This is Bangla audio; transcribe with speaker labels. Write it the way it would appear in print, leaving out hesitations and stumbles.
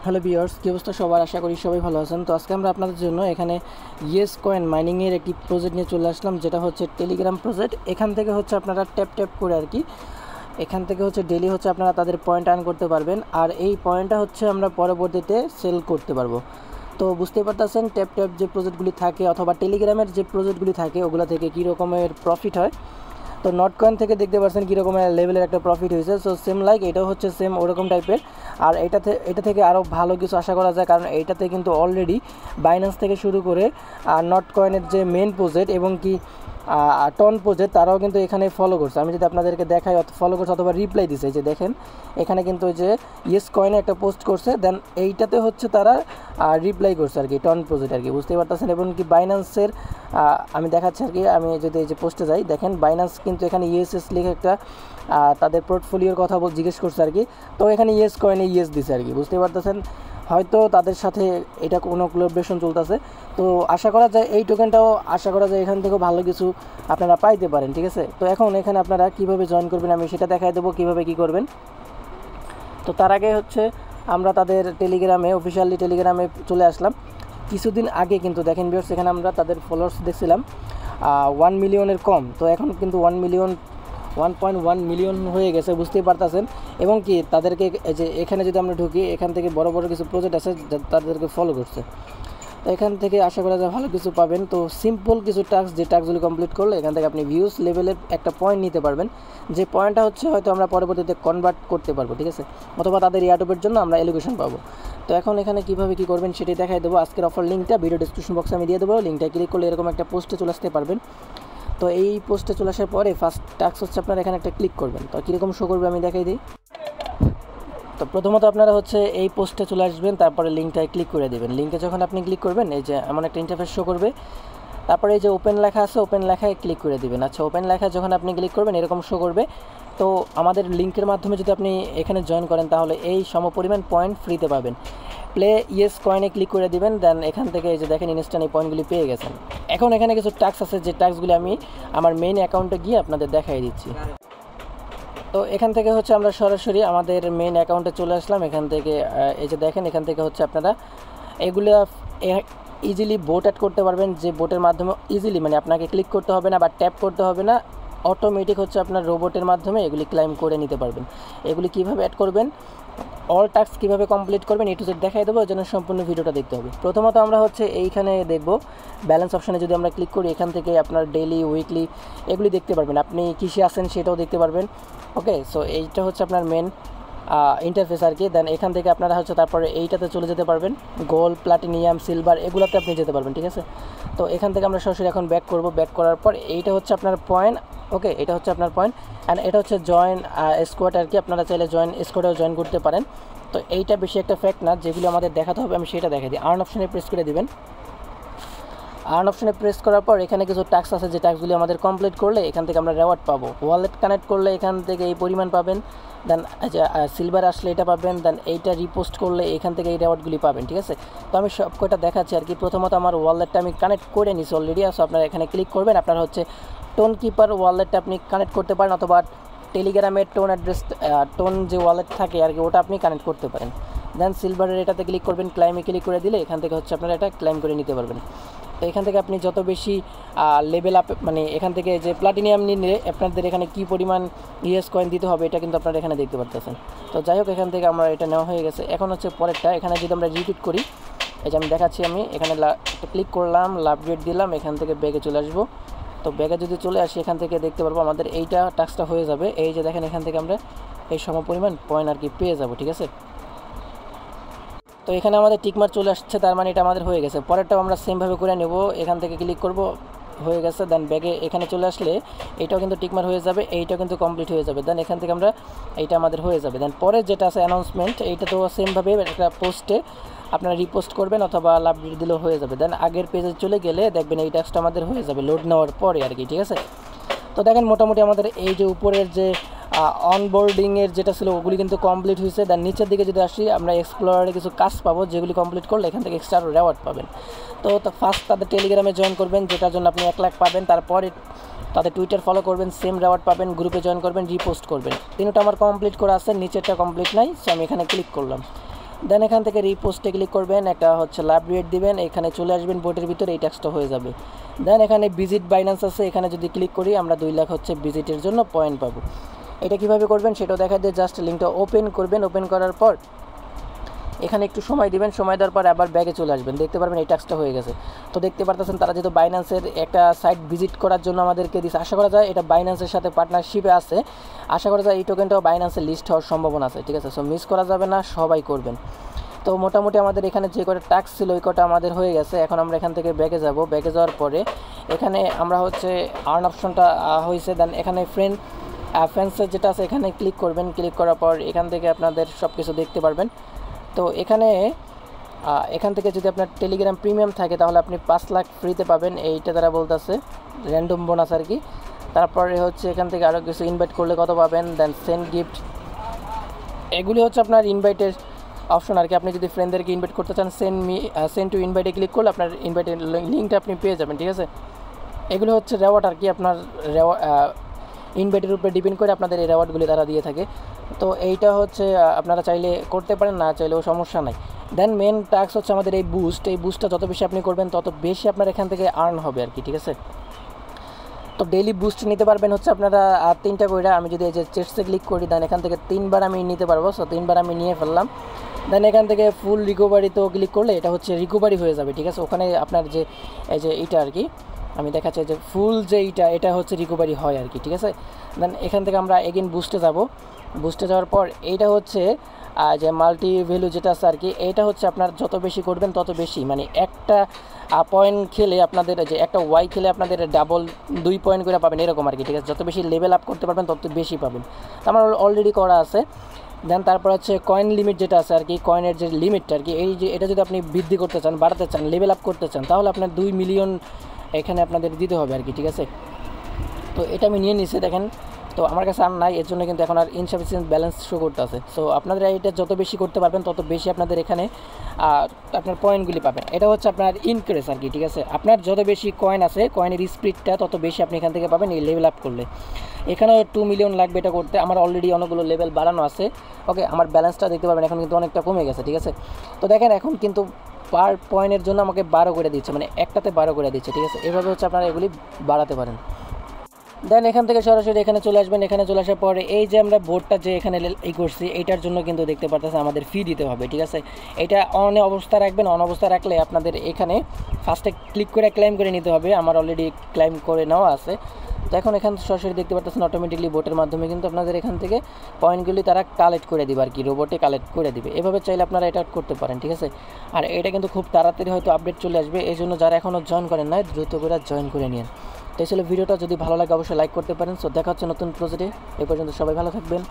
Speaker 1: হ্যালো ভিউয়ার্স, কি অবস্থা সবার? আশা করি সবাই ভালো আছেন। তো আজকে আমরা আপনাদের জন্য এখানে ইয়েস কয়েন মাইনিংয়ের একটি প্রজেক্ট নিয়ে চলে আসলাম, যেটা হচ্ছে টেলিগ্রাম প্রজেক্ট। এখান থেকে হচ্ছে আপনারা ট্যাপ করে আর কি এখান থেকে হচ্ছে ডেলি হচ্ছে আপনারা তাদের পয়েন্ট আর্ন করতে পারবেন, আর এই পয়েন্টটা হচ্ছে আমরা পরবর্তীতে সেল করতে পারবো। তো বুঝতেই পারতেছেন ট্যাপ যে প্রজেক্টগুলি থাকে অথবা টেলিগ্রামের যে প্রজেক্টগুলি থাকে ওগুলো থেকে কী রকমের প্রফিট হয়। তো নট কয়েন থেকে দেখতে পাচ্ছেন কীরকম লেভেলের একটা প্রফিট হয়েছে। সো সেম লাইক এটাও হচ্ছে সেম ওরকম টাইপের। আর এটা থেকে আরও ভালো কিছু আশা করা যায়, কারণ এইটাতে কিন্তু অলরেডি বাইন্যান্স থেকে শুরু করে নট কয়েনের যে মেন প্রজেক্ট এবং কি টন প্রজেক্ট তারাও কিন্তু এখানে ফলো করছে। আমি যদি আপনাদেরকে দেখাই, ফলো করছে অথবা রিপ্লাই দিছে, যে দেখেন এখানে কিন্তু যে ইয়েস কয়েনে একটা পোস্ট করছে, দেন এইটাতে হচ্ছে তারা রিপ্লাই করছে আর কি, টন প্রজেক্ট আর কি, বুঝতেই পারতেছেন। এবং কি বাইন্যান্সের আমি দেখাচ্ছি আর কি, আমি যদি এই যে পোস্টে যাই, দেখেন বাইন্যান্স কিন্তু এখানে ইএসএস লিখে একটা তাদের পোর্টফোলিওর কথা জিজ্ঞেস করছে আর কি। তো এখানে ইয়েস কয়েনে ইয়েস দিছে আর কি, বুঝতেই পারতেছেন। হয়তো তাদের সাথে এটা কোনো কোলাবোরেশন চলতেছে। তো আশা করা যায় এই টোকেনটাও আশা করা যায় এখান থেকেও ভালো কিছু আপনারা পাইতে পারেন, ঠিক আছে। তো এখন এখানে আপনারা কীভাবে জয়েন করবেন আমি সেটা দেখাই দেবো, কীভাবে কী করবেন। তো তার আগে হচ্ছে আমরা তাদের অফিসিয়ালি টেলিগ্রামে চলে আসলাম। কিছুদিন আগে কিন্তু দেখেন ভিউয়ার্স, এখানে আমরা তাদের ফলোয়ার্স দেখছিলাম 1 মিলিয়নের কম। তো এখন কিন্তু 1.1 মিলিয়ন হয়ে গেছে, বুঝতেই পারতেছেন। এবং কি তাদেরকে যে এখানে যদি আমরা ঢুকি, এখান থেকে বড় বড় কিছু প্রজেক্ট আছে তাদেরকে ফলো করছে। তো এখান থেকে আশা করা যায় ভালো কিছু পাবেন। তো সিম্পল কিছু টাস্ক, যে টাস্কগুলি কমপ্লিট করলে এখান থেকে আপনি ভিউজ লেভেলের একটা পয়েন্ট নিতে পারবেন, যে পয়েন্টটা হচ্ছে হয়তো আমরা পরবর্তীতে কনভার্ট করতে পারবো, ঠিক আছে, অথবা তাদের ইয়ারড্রপের জন্য আমরা এলোকেশন পাবো। তো এখন এখানে কীভাবে কী করবেন সেটাই দেখাই দেবো। আজকের অফার লিঙ্কটা ভিডিও ডিসক্রিপশন বক্সে আমি দিয়ে দেবো, লিঙ্কটা ক্লিক করলে এরকম একটা পোস্টে চলে আসতে পারবেন। তো এই পোস্টে চলে আসার পরে ফার্স্ট টাস্ক হচ্ছে আপনারা এখানে একটা ক্লিক করবেন। তো কীরকম শো করবে আমি দেখাই দিই। তো প্রথমত আপনারা হচ্ছে এই পোস্টে চলে আসবেন, তারপরে লিঙ্কটায় ক্লিক করে দেবেন। লিঙ্কে যখন আপনি ক্লিক করবেন, এই যে এমন একটা ইন্টারফেস শো করবে। তারপরে এই যে ওপেন লেখা আছে, ওপেন লেখায় ক্লিক করে দেবেন। আচ্ছা, ওপেন লেখায় যখন আপনি ক্লিক করবেন এরকম শো করবে। তো আমাদের লিঙ্কের মাধ্যমে যদি আপনি এখানে জয়েন করেন তাহলে এই সমপরিমাণ পয়েন্ট ফ্রিতে পাবেন। প্লে ইয়েস কয়েনে ক্লিক করে দিবেন, দেন এখান থেকে এই যে দেখেন ইনস্ট্যান্ট এই পয়েন্টগুলি পেয়ে গেছেন। এখন এখানে কিছু টাস্ক আছে, যে টাস্কগুলি আমি আমার মেইন অ্যাকাউন্টে গিয়ে আপনাদের দেখাই দিচ্ছি। তো এখান থেকে হচ্ছে আমরা সরাসরি আমাদের মেইন অ্যাকাউন্টে চলে আসলাম। এখান থেকে এই যে দেখেন, এখান থেকে হচ্ছে আপনারা এগুলো ইজিলি বোট অ্যাড করতে পারবেন, যে বোটের মাধ্যমে ইজিলি মানে আপনাকে ক্লিক করতে হবে না বা ট্যাপ করতে হবে না, অটোমেটিক হচ্ছে আপনার রোবটের মাধ্যমে এগুলি ক্লাইম করে নিতে পারবেন। এগুলি কীভাবে অ্যাড করবেন, অল টাস্ক কীভাবে কমপ্লিট করবেন এ টু জেড দেখাই দেবো, এর জন্য সম্পূর্ণ ভিডিওটা দেখতে হবে। প্রথমত আমরা হচ্ছে এইখানে দেখব ব্যালেন্স অপশানে যদি আমরা ক্লিক করি, এখান থেকে আপনার ডেইলি উইকলি এগুলি দেখতে পারবেন, আপনি কিসে আছেন সেটাও দেখতে পারবেন। ওকে, সো এইটা হচ্ছে আপনার মেন ইন্টারফেস আর কি। দেন এখান থেকে আপনারা হচ্ছে তারপরে এইটাতে চলে যেতে পারবেন, গোল্ড, প্লাটিনিয়াম, সিলভার এগুলোতে আপনি যেতে পারবেন, ঠিক আছে। তো এখান থেকে আমরা সরাসরি এখন ব্যাক করব। ব্যাক করার পর এইটা হচ্ছে আপনার পয়েন্ট। ওকে, এটা হচ্ছে আপনার পয়েন্ট, অ্যান্ড এটা হচ্ছে জয়েন স্কোয়াড আর কি। আপনারা চাইলে জয়েন স্কোয়াডেও জয়েন করতে পারেন। তো এইটা বেশি একটা ফ্যাক্ট না, যেগুলো আমাদের দেখাতে হবে আমি সেটা দেখাই দিই। আর্ন অপশানে প্রেস করে দেবেন। আর্ন অপশানে প্রেস করার পর এখানে কিছু টাস্ক আছে, যে টাস্কগুলি আমাদের কমপ্লিট করলে এখান থেকে আমরা রেওয়ার্ড পাবো। ওয়ালেট কানেক্ট করলে এখান থেকে এই পরিমাণ পাবেন, দেন সিলভার আসলে এটা পাবেন, দেন এইটা রিপোস্ট করলে এখান থেকে এই রেওয়ার্ডগুলি পাবেন, ঠিক আছে। তো আমি সব কয়টা দেখাচ্ছি আর কি। প্রথমত আমার ওয়ালেটটা আমি কানেক্ট করে নিছি অলরেডি। সো আপনারা এখানে ক্লিক করবেন, আপনারা হচ্ছে টোন কিপার ওয়ালেটটা আপনি কানেক্ট করতে পারেন, অথবা টেলিগ্রামের টোন অ্যাড্রেস টোন যে ওয়ালেট থাকে আর কি ওটা আপনি কানেক্ট করতে পারেন। দেন সিলভারের এটাতে ক্লিক করবেন, ক্লাইমে ক্লিক করে দিলে এখান থেকে হচ্ছে আপনারা এটা ক্লাইম করে নিতে পারবেন। তো এখান থেকে আপনি যত বেশি লেভেল আপ মানে এখান থেকে যে প্লাটিনিয়াম নিলে আপনাদের এখানে কী পরিমাণ ইএস কয়েন দিতে হবে এটা কিন্তু আপনারা এখানে দেখতে পারতেছেন। তো যাই হোক, এখান থেকে আমার এটা নেওয়া হয়ে গেছে। এখন হচ্ছে পরেরটা, এখানে যদি আমরা রিপিট করি, এই যে আমি দেখাচ্ছি, আমি এখানে ক্লিক করলাম, লাভ রেট দিলাম, এখান থেকে ব্যাগে চলে আসবো। তো ব্যাগে যদি চলে আসি এখান থেকে দেখতে পারবো আমাদের এইটা টাস্কটা হয়ে যাবে। এই যে দেখেন এখান থেকে আমরা এই সমপরিমাণ পয়েন্ট আর কি পেয়ে যাব, ঠিক আছে। তো এখানে আমাদের টিকমার্ক চলে আসছে, তার মানে এটা আমাদের হয়ে গেছে। পরেরটাও আমরা সেমভাবে করে নেব, এখান থেকে ক্লিক করব, হয়ে গেছে। দেন ব্যাগে এখানে চলে আসলে এইটাও কিন্তু টিকমার্ক হয়ে যাবে, এইটাও কিন্তু কমপ্লিট হয়ে যাবে। দেন এখান থেকে আমরা এইটা আমাদের হয়ে যাবে। দেন পরে যেটা আছে অ্যানাউন্সমেন্ট, এইটা তো সেমভাবে একটা পোস্টে আপনারা রিপোস্ট করবেন অথবা লাভ দিলেও হয়ে যাবে। দেন আগের পেজে চলে গেলে দেখবেন এই টাস্কটা আমাদের হয়ে যাবে লোড নেওয়ার পরে আর কি, ঠিক আছে। তো দেখেন মোটামুটি আমাদের এই যে উপরের যে অনবোর্ডিংয়ের যেটা ছিল ওগুলি কিন্তু কমপ্লিট হয়েছে। দেন নিচের দিকে যদি আসি, আমরা এক্সপ্লোরারে কিছু কাজ পাবো, যেগুলি কমপ্লিট করলে এখান থেকে এক্সট্রা রেওয়ার্ড পাবেন। তো ফার্স্ট তাদের টেলিগ্রামে জয়েন করবেন, যেটার জন্য আপনি 1 লাখ পাবেন। তারপরে তাদের টুইটার ফলো করবেন, সেম রেওয়ার্ড পাবেন। গ্রুপে জয়েন করবেন, রিপোস্ট করবেন। তিনটা আমার কমপ্লিট করা আছে, নিচেরটা কমপ্লিট নাই, সো আমি এখানে ক্লিক করলাম। দেন এখান থেকে রিপোস্টে ক্লিক করবেন, একটা হচ্ছে লাভ রেট দিবেন, এখানে চলে আসবেন বোটের ভিতরে, এই ট্যাক্সটা হয়ে যাবে। দেন এখানে ভিজিট বাইন্যান্স আছে, এখানে যদি ক্লিক করি আমরা 2 লাখ হচ্ছে ভিজিটের জন্য পয়েন্ট পাবো। এটা কিভাবে করবেন সেটাও দেখা দিয়ে জাস্ট লিঙ্কটা ওপেন করবেন, ওপেন করার পর এখানে একটু সময় দিবেন, সময় দেওয়ার পর আবার ব্যাগে চলে আসবেন, দেখতে পারবেন এই টাস্কটা হয়ে গেছে। তো দেখতে পারতেছেন তারা যেহেতু বাইন্যান্সের একটা সাইট ভিজিট করার জন্য আমাদেরকে দিচ্ছে, আশা করা যায় এটা বাইন্যান্সের সাথে পার্টনারশিপে আছে, আশা করা যায় এই টোকেনটাও বাইন্যান্সের লিস্ট হওয়ার সম্ভাবনা আছে, ঠিক আছে। সো মিস করা যাবে না, সবাই করবেন। তো মোটামুটি আমাদের এখানে যে কটা টাস্ক ছিল ওই কটা আমাদের হয়ে গেছে। এখন আমরা এখান থেকে ব্যাগে যাব, ব্যাগে যাওয়ার পরে এখানে আমরা হচ্ছে আর্ন অপশনটা হয়েছে, দেন এখানে ফ্রেন্ডসের যেটা আছে এখানে ক্লিক করবেন, ক্লিক করার পর এখান থেকে আপনাদের সব কিছু দেখতে পারবেন। তো এখান থেকে যদি আপনার টেলিগ্রাম প্রিমিয়াম থাকে তাহলে আপনি 5 লাখ ফ্রিতে পাবেন, এইটা তারা বলতেছে র্যান্ডম বোনাস আর কি। তারপরে হচ্ছে এখান থেকে আরও কিছু ইনভাইট করলে কত পাবেন, দেন সেন্ড গিফট, এগুলি হচ্ছে আপনার ইনভাইটের অপশন আর কি। আপনি যদি ফ্রেন্ডদেরকে ইনভাইট করতে চান সেন্ড টু ইনভাইটে ক্লিক করলে আপনার ইনভাইটের লিঙ্কটা আপনি পেয়ে যাবেন, ঠিক আছে। এগুলো হচ্ছে রেওয়ার্ড আর কি, আপনার ইনভাইটের উপরে ডিপেন্ড করে আপনাদের এই রেওয়ার্ডগুলি তারা দিয়ে থাকে। তো এইটা হচ্ছে আপনারা চাইলে করতে পারেন, না চাইলেও সমস্যা নাই। দেন মেন টাস্ক হচ্ছে আমাদের এই বুস্টটা যত বেশি আপনি করবেন তত বেশি আপনার এখান থেকে আর্ন হবে আর কি, ঠিক আছে। তো ডেইলি বুস্ট নিতে পারবেন হচ্ছে আপনারা 3টা করে। আমি যদি এই যে চেস্টে ক্লিক করি দেন এখান থেকে 3বার আমি নিতে পারবো। সো 3বার আমি নিয়ে ফেললাম। দেন এখান থেকে ফুল রিকভারিতেও ক্লিক করলে এটা হচ্ছে রিকভারি হয়ে যাবে, ঠিক আছে। ওখানে আপনার যে এই যে এইটা আর কি আমি দেখাচ্ছি যে ফুল যে এটা হচ্ছে রিকভারি হয় আর কি, ঠিক আছে। দেন এখান থেকে আমরা এগেন বুস্টে যাব, বুস্টে যাওয়ার পর এইটা হচ্ছে যে মাল্টি ভ্যালু যেটা আছে আর কি, এইটা হচ্ছে আপনার যত বেশি করবেন তত বেশি, মানে একটা পয়েন্ট খেলে আপনাদের যে একটা ওয়াই খেলে আপনাদের ডাবল 2 পয়েন্ট করে পাবেন এরকম আর কি, ঠিক আছে। যত বেশি লেভেল আপ করতে পারবেন তত বেশি পাবেন। তো আমার অলরেডি করা আছে। দেন তারপর হচ্ছে কয়েন লিমিট যেটা আছে আর কি, কয়েনের যে লিমিটটা আর কি, এই যে এটা যদি আপনি বৃদ্ধি করতে চান, বাড়াতে চান, লেভেল আপ করতে চান তাহলে আপনার 2 মিলিয়ন এখানে আপনাদের দিতে হবে আর কি, ঠিক আছে। তো এটা আমি নিয়ে নিচ্ছি দেখেন। তো আমার কাছে আর নাই, এর জন্য কিন্তু এখন আর ইনসাফিসিয়েন্ট ব্যালেন্স শো করতে আছে। সো আপনারা এটা যত বেশি করতে পারবেন তত বেশি আপনাদের এখানে আপনার পয়েন্টগুলি পাবেন। এটা হচ্ছে আপনার ইনক্রিজ আর কি, ঠিক আছে। আপনার যত বেশি কয়েন আছে কয়েনের স্পিডটা তত বেশি আপনি এখান থেকে পাবেন এই লেভেল আপ করলে। এখানেও 2 মিলিয়ন লাগবে এটা করতে। আমার অলরেডি অনেকগুলো লেভেল বাড়ানো আছে। ওকে, আমার ব্যালেন্সটা দেখতে পাবেন এখন কিন্তু অনেকটা কমে গেছে, ঠিক আছে। তো দেখেন এখন কিন্তু পার পয়েন্টের জন্য আমাকে 12 করে দিচ্ছে, মানে একটাতে 12 করে দিচ্ছে, ঠিক আছে। এভাবে হচ্ছে আপনারা এগুলি বাড়াতে পারেন। দেন এখান থেকে সরাসরি এখানে চলে আসবেন। এখানে চলে আসার পরে এই যে আমরা বোর্ডটা যে এখানে এই করছি এইটার জন্য কিন্তু দেখতে পারতেছে আমাদের ফি দিতে হবে, ঠিক আছে। এটা অন অবস্থা রাখবেন, অন অবস্থা রাখলে আপনাদের এখানে ফার্স্টে ক্লিক করে ক্লেম করে নিতে হবে। আমার অলরেডি ক্লেম করে নেওয়া আছে। তো এখন এখান সরাসরি দেখতে পারতেছেন অটোমেটিকলি বোটের মাধ্যমে কিন্তু আপনাদের এখান থেকে পয়েন্টগুলি তারা কালেক্ট করে দিবে আর কি, রোবটে কালেক্ট করে দিবে। এভাবে চাইলে আপনারা এটা করতে পারেন, ঠিক আছে। আর এটা কিন্তু খুব তাড়াতাড়ি হয়তো আপডেট চলে আসবে, এই জন্য যারা এখনও জয়েন করেন না দ্রুত করে জয়েন করে নিন। তো এই ছিল ভিডিওটা, যদি ভালো লাগে অবশ্যই লাইক করতে পারেন। সো দেখা হচ্ছে নতুন প্রজেক্টে, এই পর্যন্ত সবাই ভালো থাকবেন।